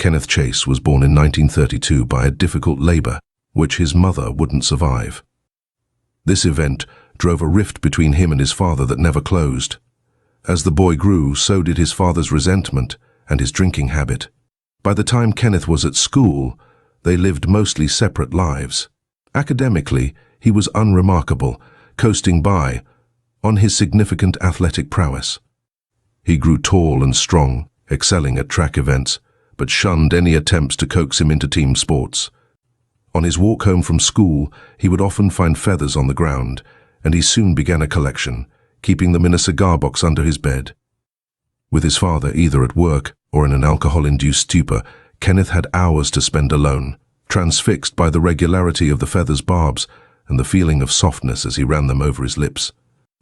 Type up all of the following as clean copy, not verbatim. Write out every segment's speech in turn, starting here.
Kenneth Chase was born in 1932 by a difficult labor, which his mother wouldn't survive. This event drove a rift between him and his father that never closed. As the boy grew, so did his father's resentment and his drinking habit. By the time Kenneth was at school, they lived mostly separate lives. Academically, he was unremarkable, coasting by on his significant athletic prowess. He grew tall and strong, excelling at track events, but shunned any attempts to coax him into team sports. On his walk home from school, he would often find feathers on the ground, and he soon began a collection, keeping them in a cigar box under his bed. With his father either at work or in an alcohol-induced stupor, Kenneth had hours to spend alone, transfixed by the regularity of the feathers' barbs and the feeling of softness as he ran them over his lips.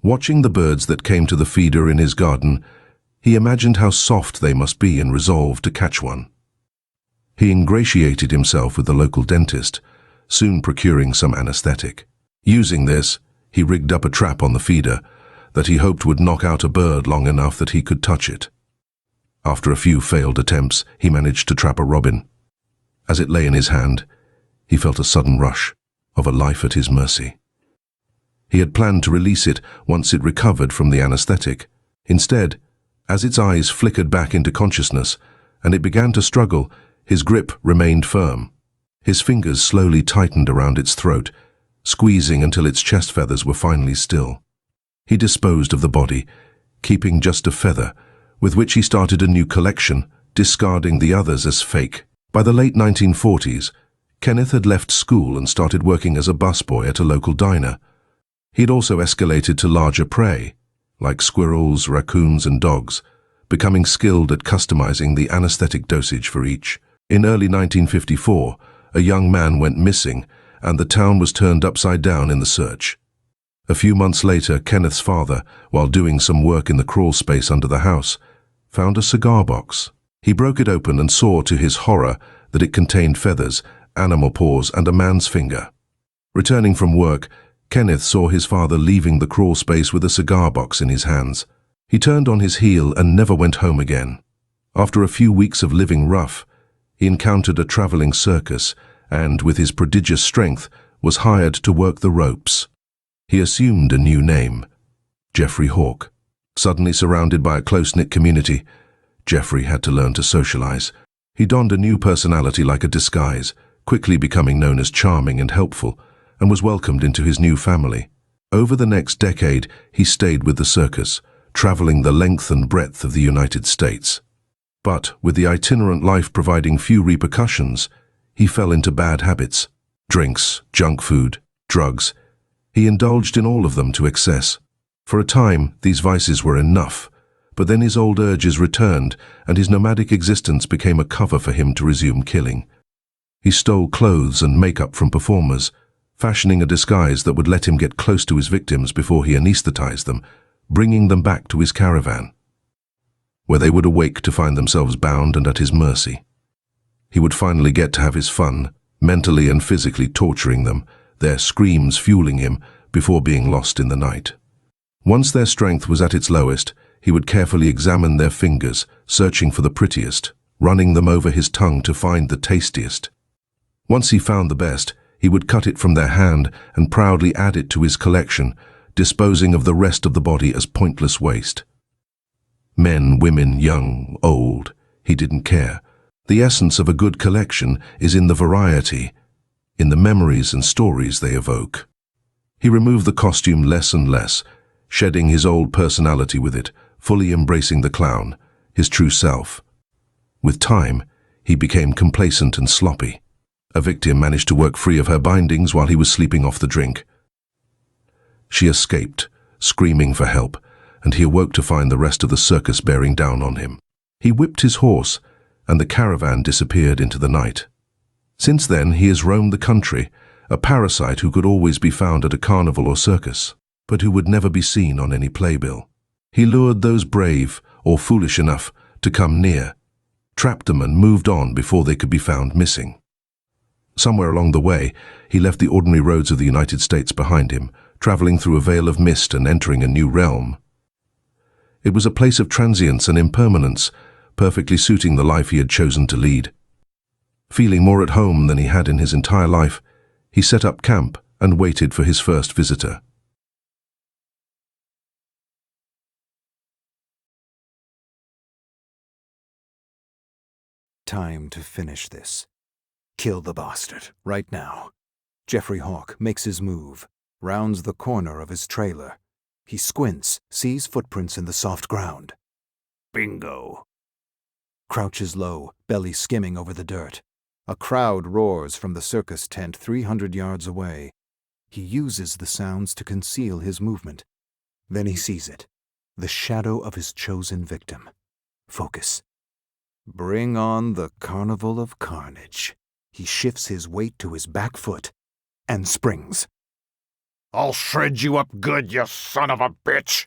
Watching the birds that came to the feeder in his garden, he imagined how soft they must be and resolved to catch one. He ingratiated himself with the local dentist, soon procuring some anesthetic. Using this, he rigged up a trap on the feeder that he hoped would knock out a bird long enough that he could touch it. After a few failed attempts, he managed to trap a robin. As it lay in his hand, he felt a sudden rush of a life at his mercy. He had planned to release it once it recovered from the anesthetic. Instead, as its eyes flickered back into consciousness and it began to struggle, his grip remained firm. His fingers slowly tightened around its throat, squeezing until its chest feathers were finally still. He disposed of the body, keeping just a feather, with which he started a new collection, discarding the others as fake. By the late 1940s, Kenneth had left school and started working as a busboy at a local diner. He'd also escalated to larger prey, like squirrels, raccoons, and dogs, becoming skilled at customizing the anesthetic dosage for each. In early 1954, a young man went missing, and the town was turned upside down in the search. A few months later, Kenneth's father, while doing some work in the crawl space under the house, found a cigar box. He broke it open and saw, to his horror, that it contained feathers, animal paws, and a man's finger. Returning from work, Kenneth saw his father leaving the crawl space with a cigar box in his hands. He turned on his heel and never went home again. After a few weeks of living rough, he encountered a traveling circus and, with his prodigious strength, was hired to work the ropes. He assumed a new name, Jeffrey Hawk. Suddenly surrounded by a close-knit community, Jeffrey had to learn to socialize. He donned a new personality like a disguise, quickly becoming known as charming and helpful, and was welcomed into his new family. Over the next decade, he stayed with the circus, traveling the length and breadth of the United States. But, with the itinerant life providing few repercussions, he fell into bad habits. Drinks, junk food, drugs. He indulged in all of them to excess. For a time, these vices were enough, but then his old urges returned, and his nomadic existence became a cover for him to resume killing. He stole clothes and makeup from performers, fashioning a disguise that would let him get close to his victims before he anesthetized them, bringing them back to his caravan, where they would awake to find themselves bound and at his mercy. He would finally get to have his fun, mentally and physically torturing them, their screams fueling him before being lost in the night. Once their strength was at its lowest, he would carefully examine their fingers, searching for the prettiest, running them over his tongue to find the tastiest. Once he found the best, he would cut it from their hand and proudly add it to his collection, disposing of the rest of the body as pointless waste. Men, women, young, old, he didn't care. The essence of a good collection is in the variety, in the memories and stories they evoke. He removed the costume less and less, shedding his old personality with it, fully embracing the clown, his true self. With time, he became complacent and sloppy. A victim managed to work free of her bindings while he was sleeping off the drink. She escaped, screaming for help, and he awoke to find the rest of the circus bearing down on him. He whipped his horse, and the caravan disappeared into the night. Since then, he has roamed the country, a parasite who could always be found at a carnival or circus, but who would never be seen on any playbill. He lured those brave or foolish enough to come near, trapped them and moved on before they could be found missing. Somewhere along the way, he left the ordinary roads of the United States behind him, traveling through a veil of mist and entering a new realm. It was a place of transience and impermanence, perfectly suiting the life he had chosen to lead. Feeling more at home than he had in his entire life, he set up camp and waited for his first visitor. Time to finish this. Kill the bastard, right now. Jeffrey Hawk makes his move, rounds the corner of his trailer. He squints, sees footprints in the soft ground. Bingo! Crouches low, belly skimming over the dirt. A crowd roars from the circus tent 300 yards away. He uses the sounds to conceal his movement. Then he sees it. The shadow of his chosen victim. Focus. Bring on the carnival of carnage. He shifts his weight to his back foot and springs. I'll shred you up good, you son of a bitch!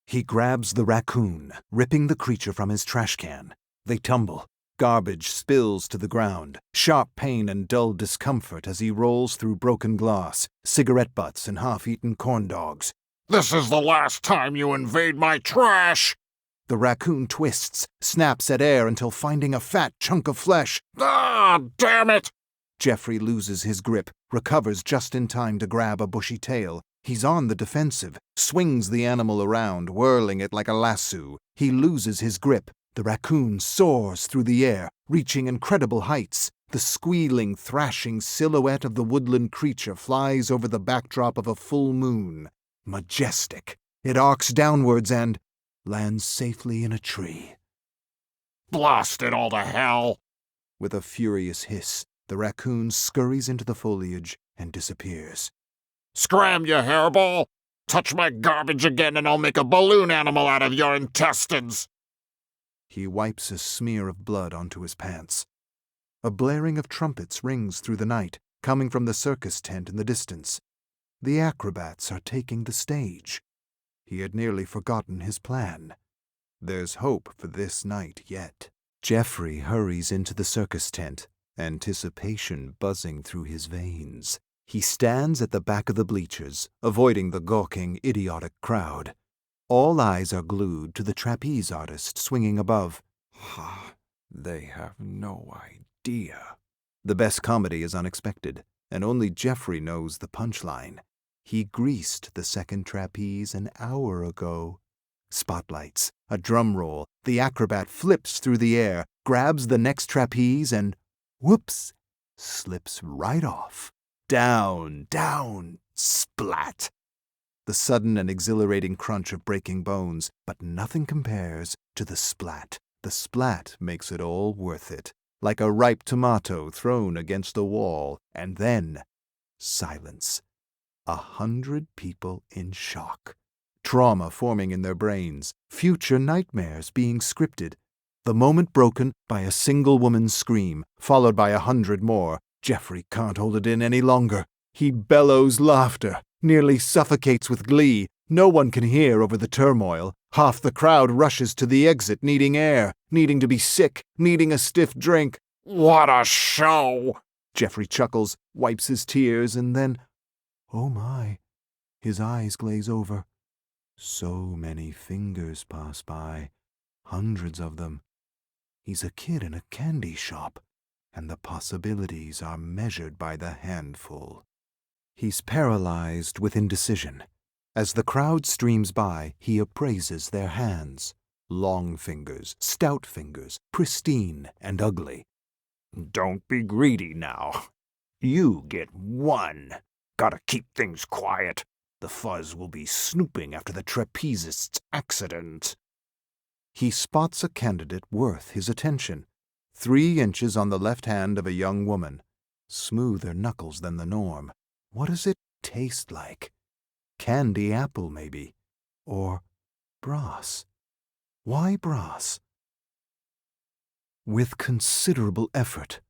He grabs the raccoon, ripping the creature from his trash can. They tumble. Garbage spills to the ground. Sharp pain and dull discomfort as he rolls through broken glass, cigarette butts and half-eaten corn dogs. This is the last time you invade my trash! The raccoon twists, snaps at air until finding a fat chunk of flesh. Ah, damn it! Jeffrey loses his grip, recovers just in time to grab a bushy tail. He's on the defensive, swings the animal around, whirling it like a lasso. He loses his grip. The raccoon soars through the air, reaching incredible heights. The squealing, thrashing silhouette of the woodland creature flies over the backdrop of a full moon. Majestic. It arcs downwards and lands safely in a tree. Blast it all to hell! With a furious hiss, the raccoon scurries into the foliage and disappears. Scram, you hairball! Touch my garbage again and I'll make a balloon animal out of your intestines! He wipes a smear of blood onto his pants. A blaring of trumpets rings through the night, coming from the circus tent in the distance. The acrobats are taking the stage. He had nearly forgotten his plan. There's hope for this night yet. Jeffrey hurries into the circus tent, anticipation buzzing through his veins. He stands at the back of the bleachers, avoiding the gawking, idiotic crowd. All eyes are glued to the trapeze artist swinging above. They have no idea. The best comedy is unexpected, and only Jeffrey knows the punchline. He greased the second trapeze an hour ago. Spotlights, a drum roll, the acrobat flips through the air, grabs the next trapeze and, whoops, slips right off. Down, down, splat. The sudden and exhilarating crunch of breaking bones, but nothing compares to the splat. The splat makes it all worth it, like a ripe tomato thrown against a wall, and then silence. 100 people in shock. Trauma forming in their brains, future nightmares being scripted. The moment broken by a single woman's scream, followed by 100 more. Jeffrey can't hold it in any longer. He bellows laughter, nearly suffocates with glee. No one can hear over the turmoil. Half the crowd rushes to the exit, needing air, needing to be sick, needing a stiff drink. What a show! Jeffrey chuckles, wipes his tears, and then, oh my, his eyes glaze over. So many fingers pass by, hundreds of them. He's a kid in a candy shop, and the possibilities are measured by the handful. He's paralyzed with indecision. As the crowd streams by, he appraises their hands. Long fingers, stout fingers, pristine and ugly. Don't be greedy now. You get one. Gotta keep things quiet. The fuzz will be snooping after the trapezist's accident. He spots a candidate worth his attention. 3 inches on the left hand of a young woman. Smoother knuckles than the norm. What does it taste like? Candy apple, maybe. Or brass. Why brass? With considerable effort,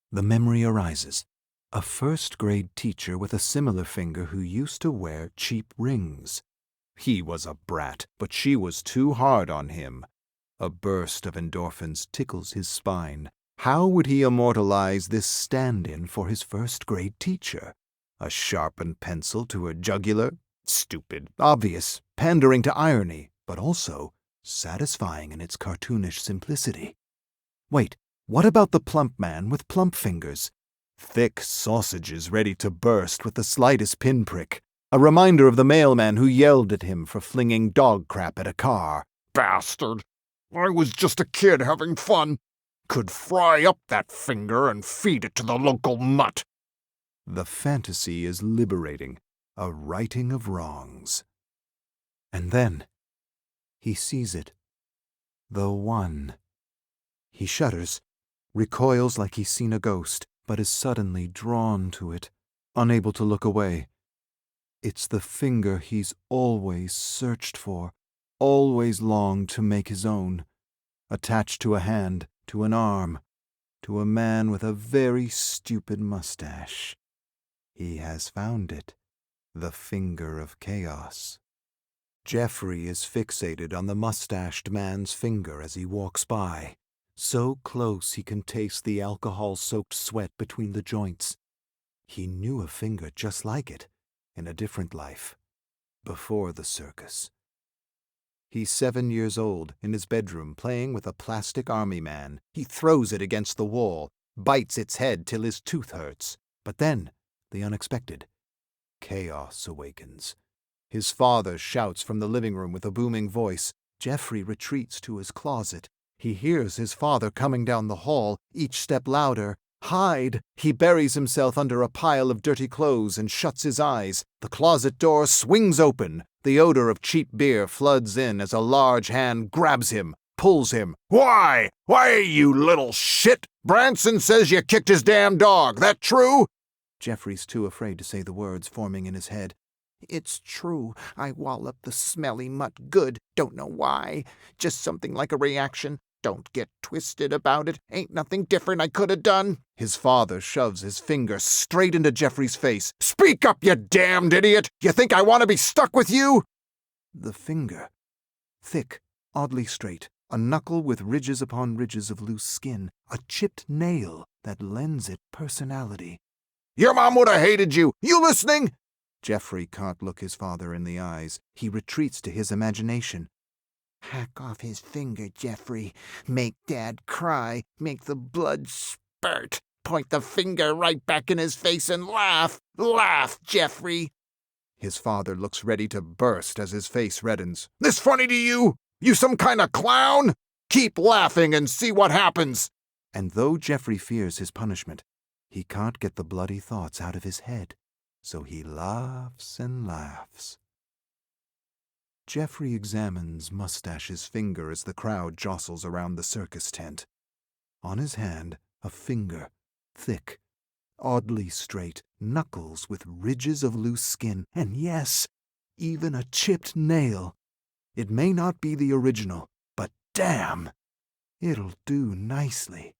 the memory arises. A first-grade teacher with a similar finger who used to wear cheap rings. He was a brat, but she was too hard on him. A burst of endorphins tickles his spine. How would he immortalize this stand-in for his first-grade teacher? A sharpened pencil to her jugular? Stupid, obvious, pandering to irony, but also satisfying in its cartoonish simplicity. Wait, What about the plump man with plump fingers? Thick sausages ready to burst with the slightest pinprick. A reminder of the mailman who yelled at him for flinging dog crap at a car. Bastard! I was just a kid having fun. Could fry up that finger and feed it to the local mutt. The fantasy is liberating, a righting of wrongs. And then he sees it. The one. He shudders, recoils like he's seen a ghost, but is suddenly drawn to it, unable to look away. It's the finger he's always searched for, always longed to make his own, attached to a hand, to an arm, to a man with a very stupid mustache. He has found it, the finger of chaos. Jeffrey is fixated on the mustached man's finger as he walks by, so close he can taste the alcohol-soaked sweat between the joints. He knew a finger just like it, in a different life, before the circus. He's 7 years old, in his bedroom, playing with a plastic army man. He throws it against the wall, bites its head till his tooth hurts. But then, the unexpected. Chaos awakens. His father shouts from the living room with a booming voice. Jeffrey retreats to his closet. He hears his father coming down the hall, each step louder. Hide! He buries himself under a pile of dirty clothes and shuts his eyes. The closet door swings open. The odor of cheap beer floods in as a large hand grabs him, pulls him. Why? Why, you little shit? Branson says you kicked his damn dog. That true? Jeffrey's too afraid to say the words forming in his head. It's true. I walloped the smelly mutt good. Don't know why. Just something like a reaction. Don't get twisted about it. Ain't nothing different I could have done. His father shoves his finger straight into Jeffrey's face. Speak up, you damned idiot! You think I want to be stuck with you? The finger. Thick, oddly straight. A knuckle with ridges upon ridges of loose skin. A chipped nail that lends it personality. Your mom would have hated you. You listening? Jeffrey can't look his father in the eyes. He retreats to his imagination. Hack off his finger, Jeffrey. Make Dad cry. Make the blood spurt. Point the finger right back in his face and laugh. Laugh, Jeffrey. His father looks ready to burst as his face reddens. This funny to you? You some kind of clown? Keep laughing and see what happens. And though Jeffrey fears his punishment, he can't get the bloody thoughts out of his head. So he laughs and laughs. Jeffrey examines Mustache's finger as the crowd jostles around the circus tent. On his hand, a finger, thick, oddly straight, knuckles with ridges of loose skin, and yes, even a chipped nail. It may not be the original, but damn, it'll do nicely.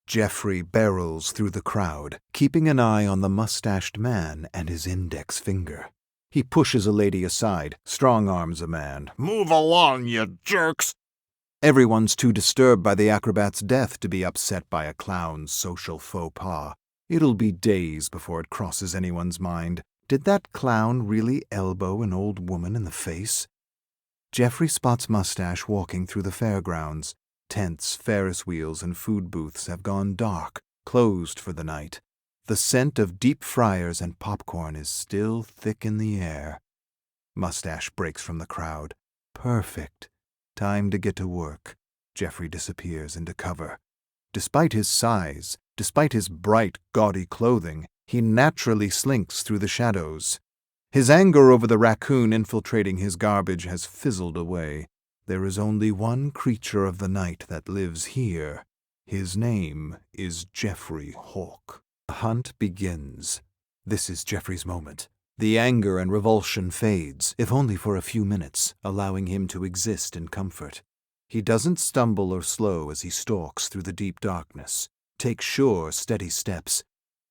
Jeffrey barrels through the crowd, keeping an eye on the mustached man and his index finger. He pushes a lady aside, strong-arms a man. Move along, you jerks! Everyone's too disturbed by the acrobat's death to be upset by a clown's social faux pas. It'll be days before it crosses anyone's mind. Did that clown really elbow an old woman in the face? Jeffrey spots Mustache walking through the fairgrounds. Tents, Ferris wheels, and food booths have gone dark, closed for the night. The scent of deep fryers and popcorn is still thick in the air. Mustache breaks from the crowd. Perfect. Time to get to work. Jeffrey disappears into cover. Despite his size, despite his bright, gaudy clothing, he naturally slinks through the shadows. His anger over the raccoon infiltrating his garbage has fizzled away. There is only one creature of the night that lives here. His name is Jeffrey Hawk. The hunt begins. This is Jeffrey's moment. The anger and revulsion fades, if only for a few minutes, allowing him to exist in comfort. He doesn't stumble or slow as he stalks through the deep darkness. Takes sure, steady steps.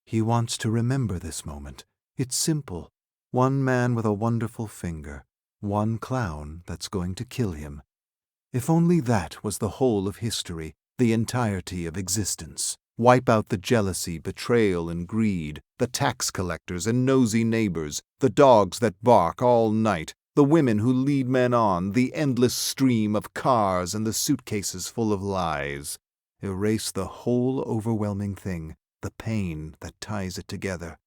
He wants to remember this moment. It's simple. One man with a wonderful finger. One clown that's going to kill him. If only that was the whole of history, the entirety of existence. Wipe out the jealousy, betrayal, and greed, the tax collectors and nosy neighbors, the dogs that bark all night, the women who lead men on, the endless stream of cars and the suitcases full of lies. Erase the whole overwhelming thing, the pain that ties it together.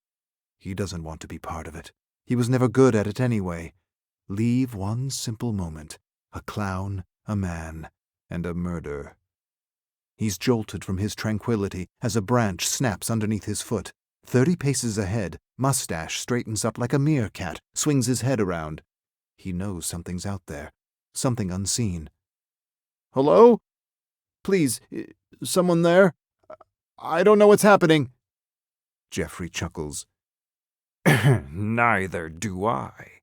He doesn't want to be part of it. He was never good at it anyway. Leave one simple moment, a clown, a man, and a murder. He's jolted from his tranquility as a branch snaps underneath his foot. 30 paces ahead, Mustache straightens up like a meerkat, swings his head around. He knows something's out there, something unseen. "Hello? Please, someone there? I don't know what's happening." Jeffrey chuckles. Neither do I.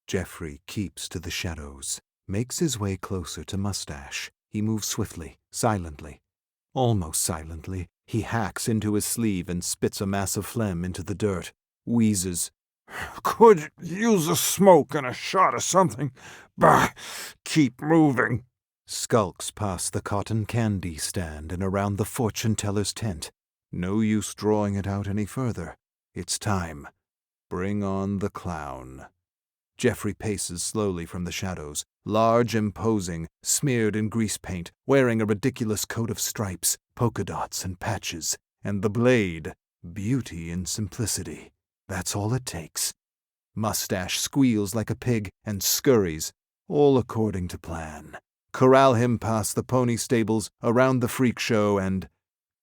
Jeffrey keeps to the shadows, makes his way closer to Mustache. He moves swiftly, silently. Almost silently, he hacks into his sleeve and spits a mass of phlegm into the dirt, wheezes. Could use a smoke and a shot of something. Bah, keep moving. Skulks past the cotton candy stand and around the fortune-teller's tent. No use drawing it out any further. It's time. Bring on the clown. Jeffrey paces slowly from the shadows, large, imposing, smeared in grease paint, wearing a ridiculous coat of stripes, polka dots, and patches, and the blade, beauty in simplicity. That's all it takes. Mustache squeals like a pig and scurries, all according to plan. Corral him past the pony stables, around the freak show, and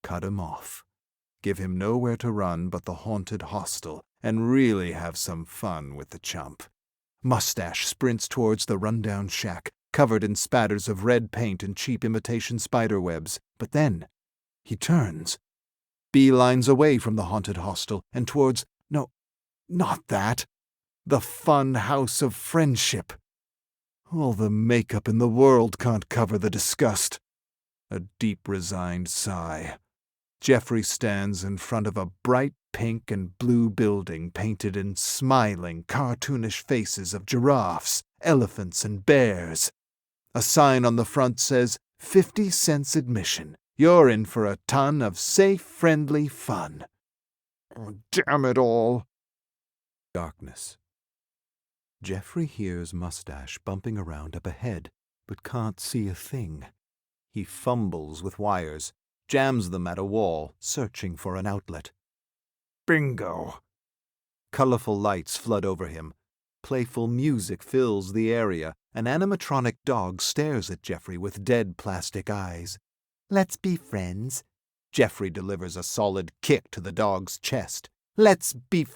cut him off. Give him nowhere to run but the haunted hostel, and really have some fun with the chump. Mustache sprints towards the rundown shack, covered in spatters of red paint and cheap imitation spiderwebs. But then he turns, beelines away from the haunted hostel and towards, no, not that, the fun house of friendship. All the makeup in the world can't cover the disgust. A deep, resigned sigh. Jeffrey stands in front of a bright pink and blue building painted in smiling, cartoonish faces of giraffes, elephants, and bears. A sign on the front says, 50 cents admission. You're in for a ton of safe, friendly fun. Oh, damn it all. Darkness. Jeffrey hears Mustache bumping around up ahead, but can't see a thing. He fumbles with wires, jams them at a wall, searching for an outlet. Bingo. Colorful lights flood over him. Playful music fills the area. An animatronic dog stares at Jeffrey with dead plastic eyes. "Let's be friends." Jeffrey delivers a solid kick to the dog's chest. "Let's be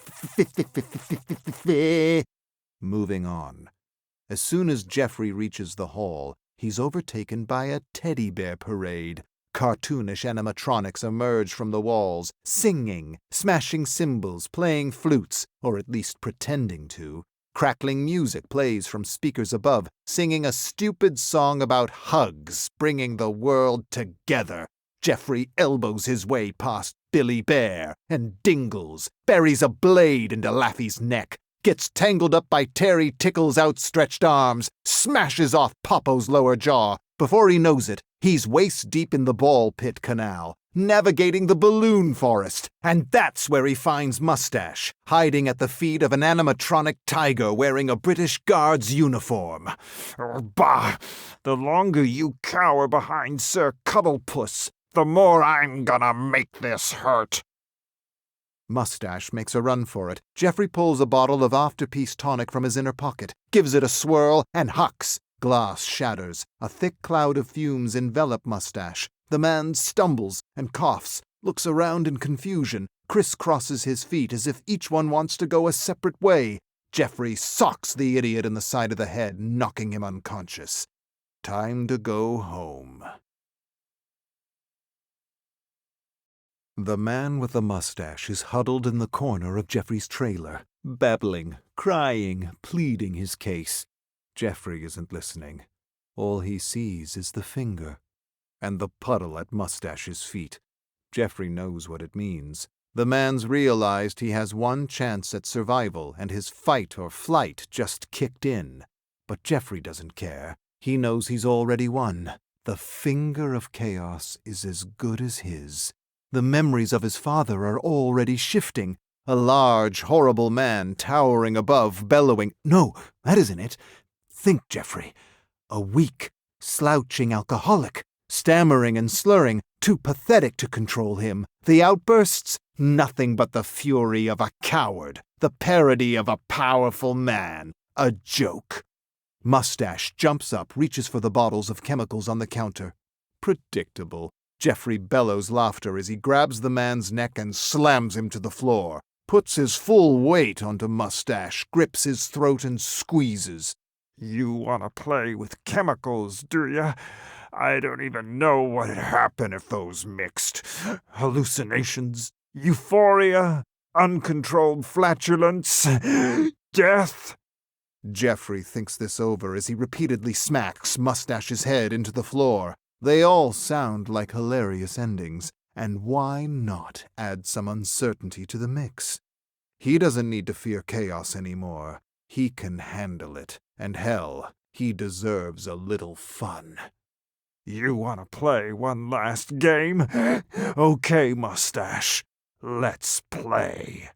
Moving on. As soon as Jeffrey reaches the hall, he's overtaken by a teddy bear parade. Cartoonish animatronics emerge from the walls, singing, smashing cymbals, playing flutes, or at least pretending to. Crackling music plays from speakers above, singing a stupid song about hugs, bringing the world together. Jeffrey elbows his way past Billy Bear and Dingles, buries a blade into Laffy's neck, gets tangled up by Terry Tickle's outstretched arms, smashes off Popo's lower jaw. Before he knows it, he's waist-deep in the ball pit canal, navigating the balloon forest, and that's where he finds Mustache, hiding at the feet of an animatronic tiger wearing a British Guards uniform. Oh, bah! The longer you cower behind Sir Cuddlepuss, the more I'm gonna make this hurt. Mustache makes a run for it. Jeffrey pulls a bottle of Afterpeace tonic from his inner pocket, gives it a swirl, and hucks. Glass shatters. A thick cloud of fumes envelop Mustache. The man stumbles and coughs, looks around in confusion, crisscrosses his feet as if each one wants to go a separate way. Jeffrey socks the idiot in the side of the head, knocking him unconscious. Time to go home. The man with the mustache is huddled in the corner of Jeffrey's trailer, babbling, crying, pleading his case. Jeffrey isn't listening. All he sees is the finger and the puddle at Mustache's feet. Jeffrey knows what it means. The man's realized he has one chance at survival, and his fight or flight just kicked in. But Jeffrey doesn't care. He knows he's already won. The finger of chaos is as good as his. The memories of his father are already shifting. A large, horrible man towering above, bellowing. No, that isn't it. Think, Jeffrey. A weak, slouching alcoholic, stammering and slurring, too pathetic to control him. The outbursts, nothing but the fury of a coward, the parody of a powerful man, a joke. Mustache jumps up, reaches for the bottles of chemicals on the counter. Predictable. Jeffrey bellows laughter as he grabs the man's neck and slams him to the floor, puts his full weight onto Mustache, grips his throat and squeezes. You want to play with chemicals, do ya? I don't even know what'd happen if those mixed. Hallucinations, euphoria, uncontrolled flatulence, death. Jeffrey thinks this over as he repeatedly smacks Mustache's head into the floor. They all sound like hilarious endings, and why not add some uncertainty to the mix? He doesn't need to fear chaos anymore. He can handle it, and hell, he deserves a little fun. You want to play one last game? Okay, Mustache, let's play.